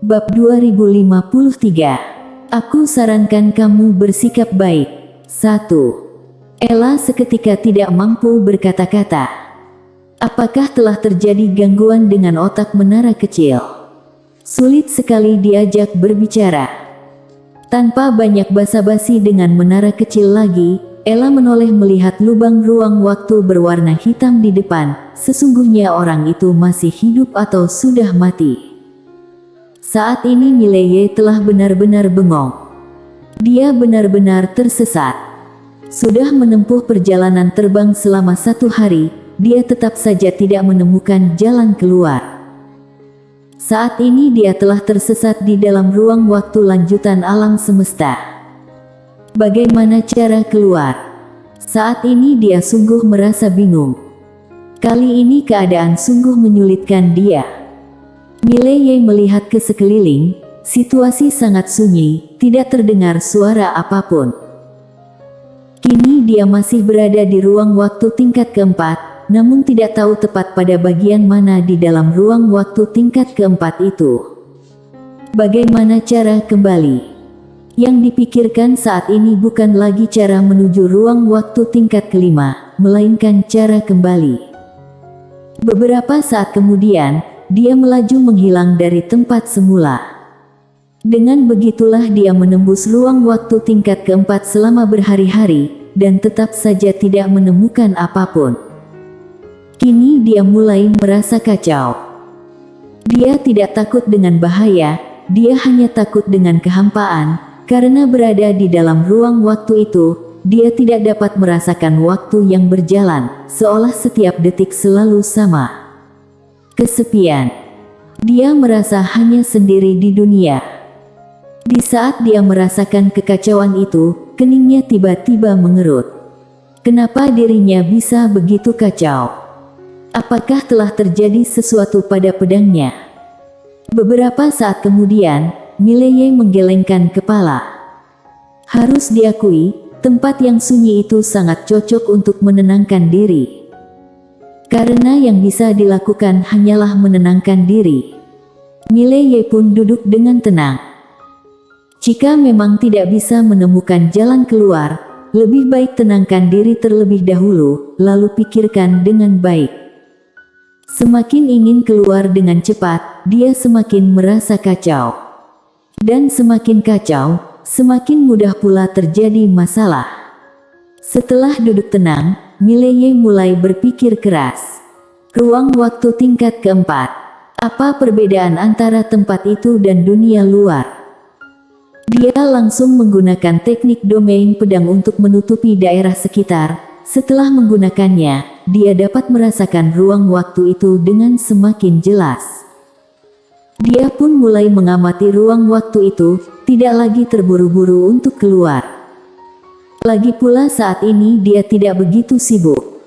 Bab 2053. Aku sarankan kamu bersikap baik. 1. Ella seketika tidak mampu berkata-kata. Apakah telah terjadi gangguan dengan otak menara kecil? Sulit sekali diajak berbicara. Tanpa banyak basa-basi dengan menara kecil lagi, Ella menoleh melihat lubang ruang waktu berwarna hitam di depan. Sesungguhnya orang itu masih hidup atau sudah mati. Saat ini Mileye telah benar-benar bengong. Dia benar-benar tersesat. Sudah menempuh perjalanan terbang selama 1 hari, dia tetap saja tidak menemukan jalan keluar. Saat ini dia telah tersesat di dalam ruang waktu lanjutan alam semesta. Bagaimana cara keluar? Saat ini dia sungguh merasa bingung. Kali ini keadaan sungguh menyulitkan dia. Mileye melihat ke sekeliling, situasi sangat sunyi, tidak terdengar suara apapun. Kini dia masih berada di ruang waktu tingkat keempat, namun tidak tahu tepat pada bagian mana di dalam ruang waktu tingkat keempat itu. Bagaimana cara kembali? Yang dipikirkan saat ini bukan lagi cara menuju ruang waktu tingkat kelima, melainkan cara kembali. Beberapa saat kemudian, dia melaju menghilang dari tempat semula. Dengan begitulah dia menembus ruang waktu tingkat keempat selama berhari-hari, dan tetap saja tidak menemukan apapun. Kini dia mulai merasa kacau. Dia tidak takut dengan bahaya, dia hanya takut dengan kehampaan, karena berada di dalam ruang waktu itu, dia tidak dapat merasakan waktu yang berjalan, seolah setiap detik selalu sama. Kesepian. Dia merasa hanya sendiri di dunia. Di saat dia merasakan kekacauan itu, keningnya tiba-tiba mengerut. Kenapa dirinya bisa begitu kacau? Apakah telah terjadi sesuatu pada pedangnya? Beberapa saat kemudian, Mileye menggelengkan kepala. Harus diakui, tempat yang sunyi itu sangat cocok untuk menenangkan diri. Karena yang bisa dilakukan hanyalah menenangkan diri. Mileye pun duduk dengan tenang. Jika memang tidak bisa menemukan jalan keluar, lebih baik tenangkan diri terlebih dahulu, lalu pikirkan dengan baik. Semakin ingin keluar dengan cepat, dia semakin merasa kacau. Dan semakin kacau, semakin mudah pula terjadi masalah. Setelah duduk tenang, Mileye mulai berpikir keras. Ruang waktu tingkat keempat. Apa perbedaan antara tempat itu dan dunia luar? Dia langsung menggunakan teknik domain pedang untuk menutupi daerah sekitar. Setelah menggunakannya, dia dapat merasakan ruang waktu itu dengan semakin jelas. Dia pun mulai mengamati ruang waktu itu, tidak lagi terburu-buru untuk keluar. Lagi pula saat ini dia tidak begitu sibuk.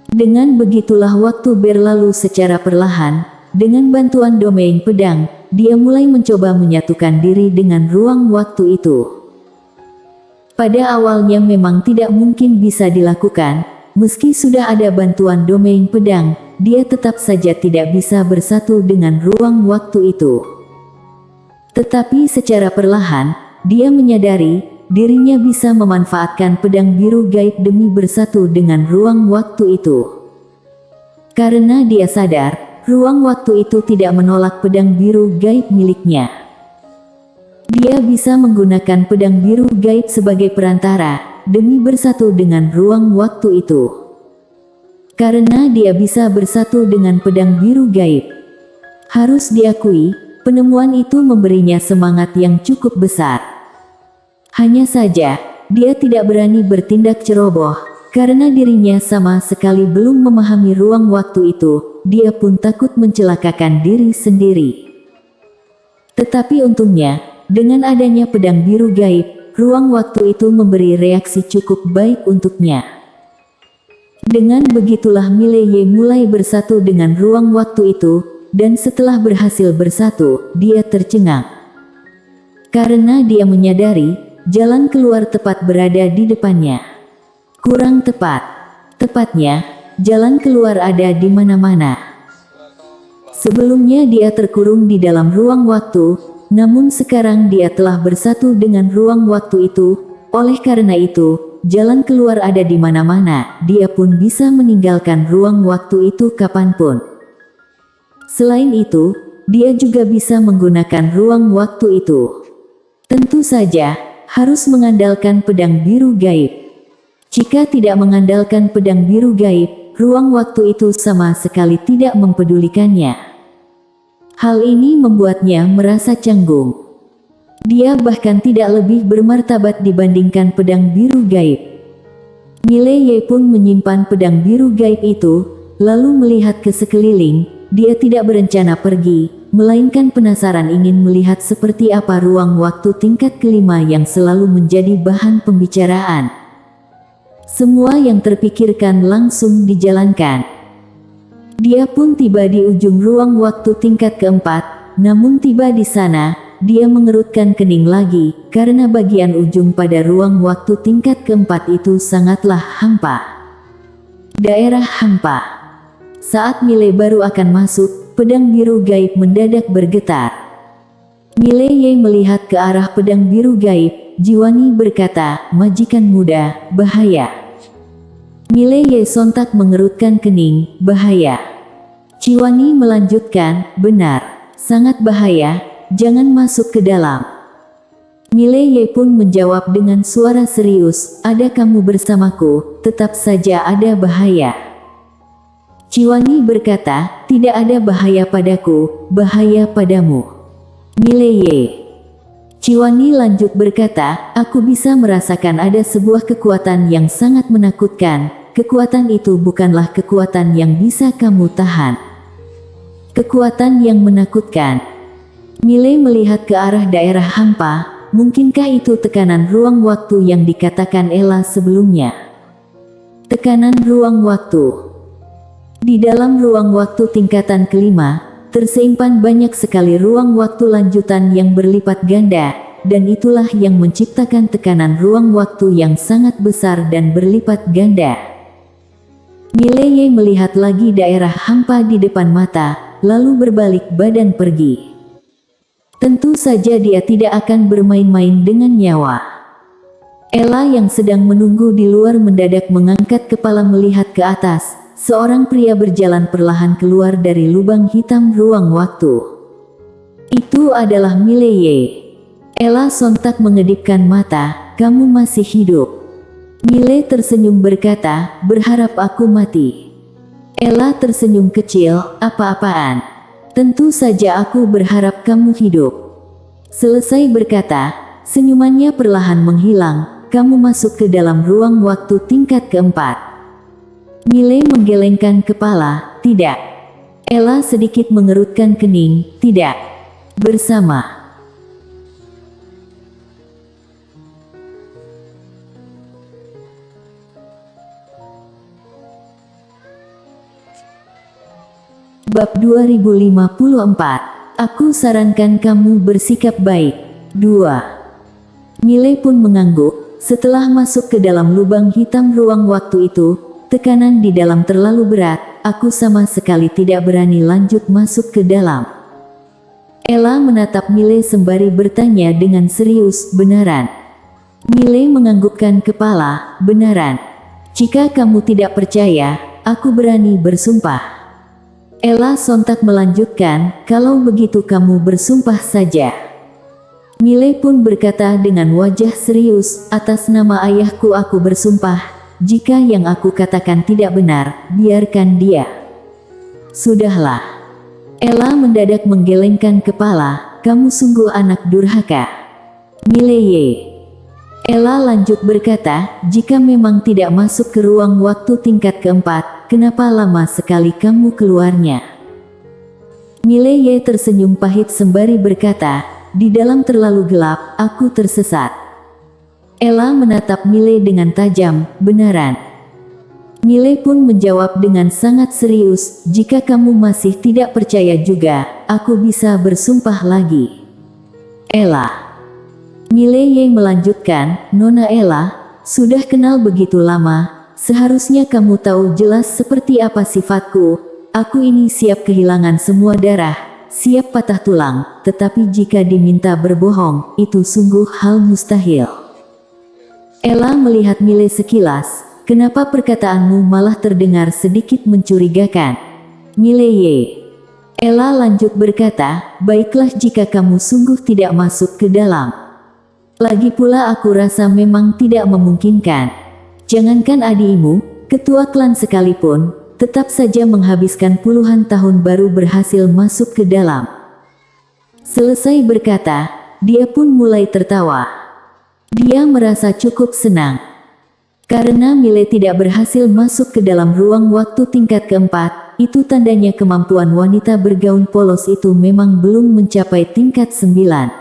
Dengan begitulah waktu berlalu secara perlahan. Dengan bantuan domain pedang, dia mulai mencoba menyatukan diri dengan ruang waktu itu. Pada awalnya memang tidak mungkin bisa dilakukan, meski sudah ada bantuan domain pedang, dia tetap saja tidak bisa bersatu dengan ruang waktu itu. Tetapi secara perlahan, dia menyadari, dirinya bisa memanfaatkan pedang biru gaib demi bersatu dengan ruang waktu itu. Karena dia sadar, ruang waktu itu tidak menolak pedang biru gaib miliknya. Dia bisa menggunakan pedang biru gaib sebagai perantara, demi bersatu dengan ruang waktu itu. Karena dia bisa bersatu dengan pedang biru gaib. Harus diakui, penemuan itu memberinya semangat yang cukup besar. Hanya saja, dia tidak berani bertindak ceroboh, karena dirinya sama sekali belum memahami ruang waktu itu, dia pun takut mencelakakan diri sendiri. Tetapi untungnya, dengan adanya pedang biru gaib, ruang waktu itu memberi reaksi cukup baik untuknya. Dengan begitulah Mileye mulai bersatu dengan ruang waktu itu, dan setelah berhasil bersatu, dia tercengang. Karena dia menyadari, jalan keluar tepat berada di depannya. Kurang tepat. Tepatnya, jalan keluar ada di mana-mana. Sebelumnya dia terkurung di dalam ruang waktu, namun sekarang dia telah bersatu dengan ruang waktu itu. Oleh karena itu, jalan keluar ada di mana-mana. Dia pun bisa meninggalkan ruang waktu itu kapanpun. Selain itu, dia juga bisa menggunakan ruang waktu itu. Tentu saja, harus mengandalkan pedang biru gaib. Jika tidak mengandalkan pedang biru gaib, ruang waktu itu sama sekali tidak mempedulikannya. Hal ini membuatnya merasa canggung. Dia bahkan tidak lebih bermartabat dibandingkan pedang biru gaib. Mileye pun menyimpan pedang biru gaib itu, lalu melihat ke sekeliling. Dia tidak berencana pergi, melainkan penasaran ingin melihat seperti apa ruang waktu tingkat kelima yang selalu menjadi bahan pembicaraan. Semua yang terpikirkan langsung dijalankan. Dia pun tiba di ujung ruang waktu tingkat keempat, namun tiba di sana, dia mengerutkan kening lagi, karena bagian ujung pada ruang waktu tingkat keempat itu sangatlah hampa. Daerah hampa. Saat Mile baru akan masuk, pedang biru gaib mendadak bergetar. Mileye melihat ke arah pedang biru gaib, Jiwani berkata, "Majikan muda, bahaya." Mileye sontak mengerutkan kening, "Bahaya." Jiwani melanjutkan, "Benar, sangat bahaya, jangan masuk ke dalam." Mileye pun menjawab dengan suara serius, "Ada kamu bersamaku, tetap saja ada bahaya." Jiwani berkata, "Tidak ada bahaya padaku, bahaya padamu." Mileye. Jiwani lanjut berkata, "Aku bisa merasakan ada sebuah kekuatan yang sangat menakutkan. Kekuatan itu bukanlah kekuatan yang bisa kamu tahan." Kekuatan yang menakutkan. Mile melihat ke arah daerah hampa. Mungkinkah itu tekanan ruang waktu yang dikatakan Ella sebelumnya? Tekanan ruang waktu. Di dalam ruang waktu tingkatan kelima, tersimpan banyak sekali ruang waktu lanjutan yang berlipat ganda, dan itulah yang menciptakan tekanan ruang waktu yang sangat besar dan berlipat ganda. Mileye melihat lagi daerah hampa di depan mata, lalu berbalik badan pergi. Tentu saja dia tidak akan bermain-main dengan nyawa. Ella yang sedang menunggu di luar mendadak mengangkat kepala melihat ke atas. Seorang pria berjalan perlahan keluar dari lubang hitam ruang waktu. Itu adalah Mileye. Ella sontak mengedipkan mata, "Kamu masih hidup." Mile tersenyum berkata, "Berharap aku mati." Ella tersenyum kecil, "Apa-apaan? Tentu saja aku berharap kamu hidup." Selesai berkata, senyumannya perlahan menghilang. "Kamu masuk ke dalam ruang waktu tingkat keempat." Mile menggelengkan kepala, "Tidak." Ella sedikit mengerutkan kening, "Tidak. Bersama." Bab 2054. Aku sarankan kamu bersikap baik. 2. Mile pun mengangguk. Setelah masuk ke dalam lubang hitam ruang waktu itu, tekanan di dalam terlalu berat. Aku sama sekali tidak berani lanjut masuk ke dalam. Ella menatap Mile sembari bertanya dengan serius, "Beneran?" Mile menganggukkan kepala, "Beneran. Jika kamu tidak percaya, aku berani bersumpah." Ella sontak melanjutkan, "Kalau begitu kamu bersumpah saja." Mile pun berkata dengan wajah serius, "Atas nama ayahku aku bersumpah, jika yang aku katakan tidak benar, biarkan dia." "Sudahlah." Ella mendadak menggelengkan kepala, "Kamu sungguh anak durhaka." Mileye. Ella lanjut berkata, "Jika memang tidak masuk ke ruang waktu tingkat keempat, kenapa lama sekali kamu keluarnya?" Mileye tersenyum pahit sembari berkata, "Di dalam terlalu gelap, aku tersesat." Ella menatap Mile dengan tajam, "Beneran?" Mile pun menjawab dengan sangat serius, "Jika kamu masih tidak percaya juga, aku bisa bersumpah lagi." Ella. Mileye melanjutkan, "Nona Ella, sudah kenal begitu lama, seharusnya kamu tahu jelas seperti apa sifatku. aku ini siap kehilangan semua darah, siap patah tulang, tetapi jika diminta berbohong, itu sungguh hal mustahil. Ella melihat Mile sekilas. Kenapa perkataanmu malah terdengar sedikit mencurigakan? Mileye. Ella lanjut berkata, baiklah jika kamu sungguh tidak masuk ke dalam. Lagi pula aku rasa memang tidak memungkinkan. Jangankan adikmu, ketua klan sekalipun, tetap saja menghabiskan puluhan tahun baru berhasil masuk ke dalam. Selesai berkata, dia pun mulai tertawa. Dia merasa cukup senang. Karena Mile tidak berhasil masuk ke dalam ruang waktu tingkat keempat, itu tandanya kemampuan wanita bergaun polos itu memang belum mencapai tingkat 9.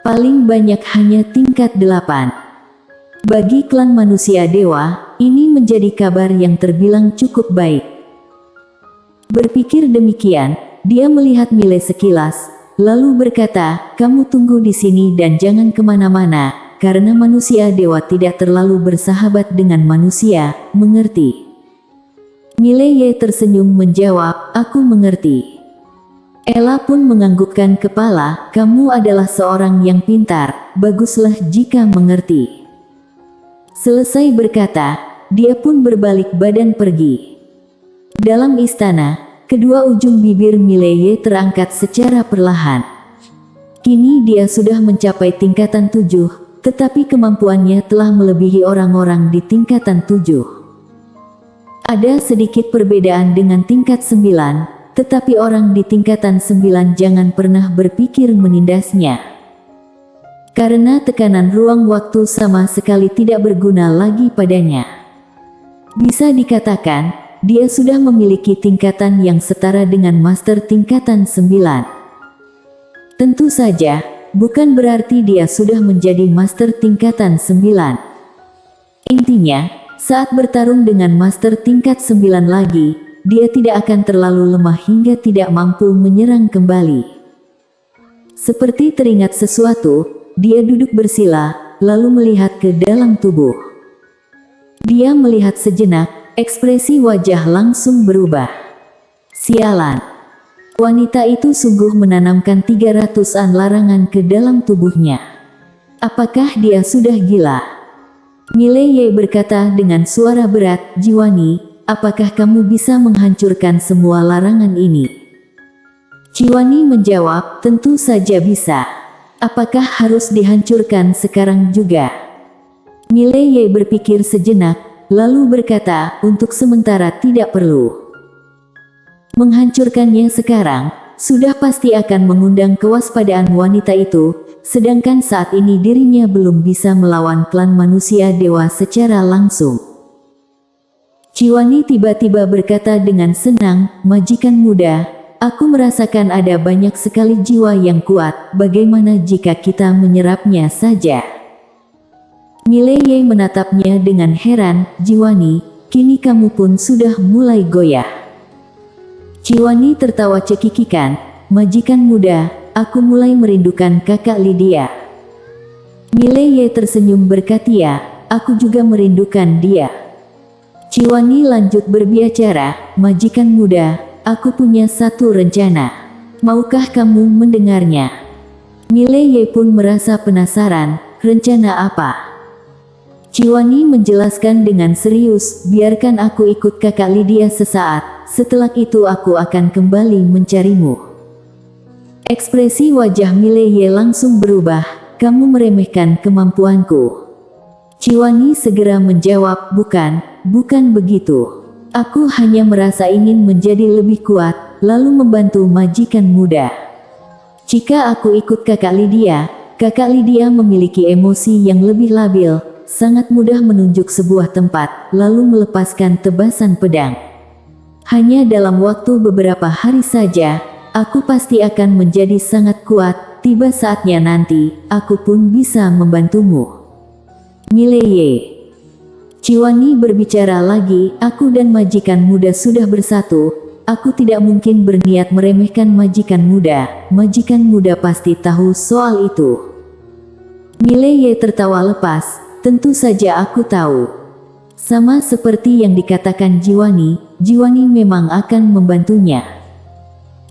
Paling banyak hanya tingkat 8. Bagi klan manusia dewa, ini menjadi kabar yang terbilang cukup baik. Berpikir demikian, dia melihat Mile sekilas, lalu berkata, kamu tunggu di sini dan jangan kemana-mana. Karena manusia dewa tidak terlalu bersahabat dengan manusia, mengerti? Mileye tersenyum menjawab, aku mengerti. Ella pun menganggukkan kepala, kamu adalah seorang yang pintar, baguslah jika mengerti. Selesai berkata, dia pun berbalik badan pergi. Dalam istana, kedua ujung bibir Mileye terangkat secara perlahan. Kini dia sudah mencapai tingkatan 7. Tetapi kemampuannya telah melebihi orang-orang di tingkatan 7. Ada sedikit perbedaan dengan tingkat 9, tetapi orang di tingkatan 9 jangan pernah berpikir menindasnya. Karena tekanan ruang waktu sama sekali tidak berguna lagi padanya. Bisa dikatakan, dia sudah memiliki tingkatan yang setara dengan master tingkatan 9. Tentu saja, bukan berarti dia sudah menjadi master tingkatan 9. Intinya, saat bertarung dengan master tingkat 9 lagi, dia tidak akan terlalu lemah hingga tidak mampu menyerang kembali. Seperti teringat sesuatu, dia duduk bersila, lalu melihat ke dalam tubuh. Dia melihat sejenak, ekspresi wajah langsung berubah. Sialan. Wanita itu sungguh menanamkan 300-an larangan ke dalam tubuhnya. Apakah dia sudah gila? Mileye berkata dengan suara berat, Jiwani, apakah kamu bisa menghancurkan semua larangan ini? Jiwani menjawab, tentu saja bisa. Apakah harus dihancurkan sekarang juga? Mileye berpikir sejenak, lalu berkata, untuk sementara tidak perlu. Menghancurkannya sekarang, sudah pasti akan mengundang kewaspadaan wanita itu, sedangkan saat ini dirinya belum bisa melawan klan manusia dewa secara langsung. Jiwani tiba-tiba berkata dengan senang, majikan muda, aku merasakan ada banyak sekali jiwa yang kuat, bagaimana jika kita menyerapnya saja? Mileye menatapnya dengan heran, Jiwani, kini kamu pun sudah mulai goyah. Jiwani tertawa cekikikan, majikan muda, aku mulai merindukan kakak Lydia. Mileye tersenyum berkata, aku juga merindukan dia. Jiwani lanjut berbicara, majikan muda, aku punya satu rencana. Maukah kamu mendengarnya? Mileye pun merasa penasaran, rencana apa? Jiwani menjelaskan dengan serius, biarkan aku ikut kakak Lydia sesaat. Setelah itu aku akan kembali mencarimu. Ekspresi wajah Mileye langsung berubah, kamu meremehkan kemampuanku. Jiwani segera menjawab, bukan begitu. Aku hanya merasa ingin menjadi lebih kuat, lalu membantu majikan muda. Jika aku ikut kakak Lydia memiliki emosi yang lebih labil, sangat mudah menunjuk sebuah tempat, lalu melepaskan tebasan pedang. Hanya dalam waktu beberapa hari saja, aku pasti akan menjadi sangat kuat, tiba saatnya nanti, aku pun bisa membantumu. Mileye. Jiwani berbicara lagi, aku dan majikan muda sudah bersatu, aku tidak mungkin berniat meremehkan majikan muda pasti tahu soal itu. Mileye tertawa lepas, tentu saja aku tahu. Sama seperti yang dikatakan Jiwani, Jiwani memang akan membantunya.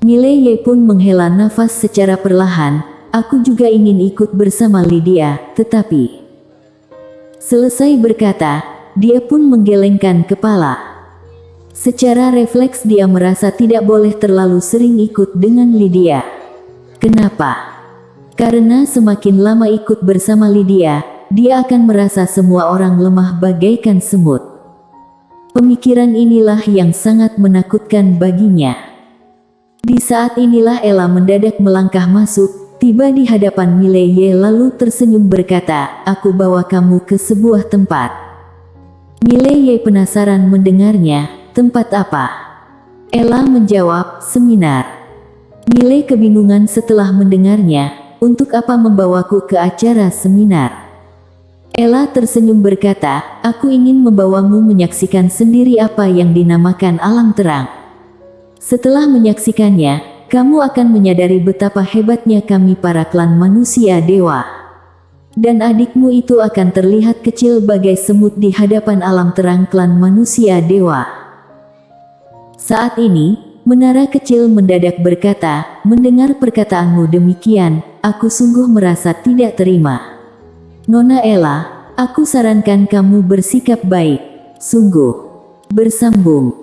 Mileye pun menghela nafas secara perlahan. Aku juga ingin ikut bersama Lydia, tetapi... Selesai berkata, dia pun menggelengkan kepala. Secara refleks dia merasa tidak boleh terlalu sering ikut dengan Lydia. Kenapa? Karena semakin lama ikut bersama Lydia, dia akan merasa semua orang lemah bagaikan semut. Pemikiran inilah yang sangat menakutkan baginya. Di saat inilah Ella mendadak melangkah masuk, tiba di hadapan Mileye lalu tersenyum berkata, "Aku bawa kamu ke sebuah tempat." Mileye penasaran mendengarnya, "Tempat apa?" Ella menjawab, "Seminar." Mile kebingungan setelah mendengarnya, "Untuk apa membawaku ke acara seminar?" Ella tersenyum berkata, "Aku ingin membawamu menyaksikan sendiri apa yang dinamakan alam terang. Setelah menyaksikannya, kamu akan menyadari betapa hebatnya kami para klan manusia dewa. Dan adikmu itu akan terlihat kecil bagai semut di hadapan alam terang klan manusia dewa." Saat ini, menara kecil mendadak berkata, "Mendengar perkataanmu demikian, aku sungguh merasa tidak terima. Nona Ella, aku sarankan kamu bersikap baik. Sungguh." Bersambung.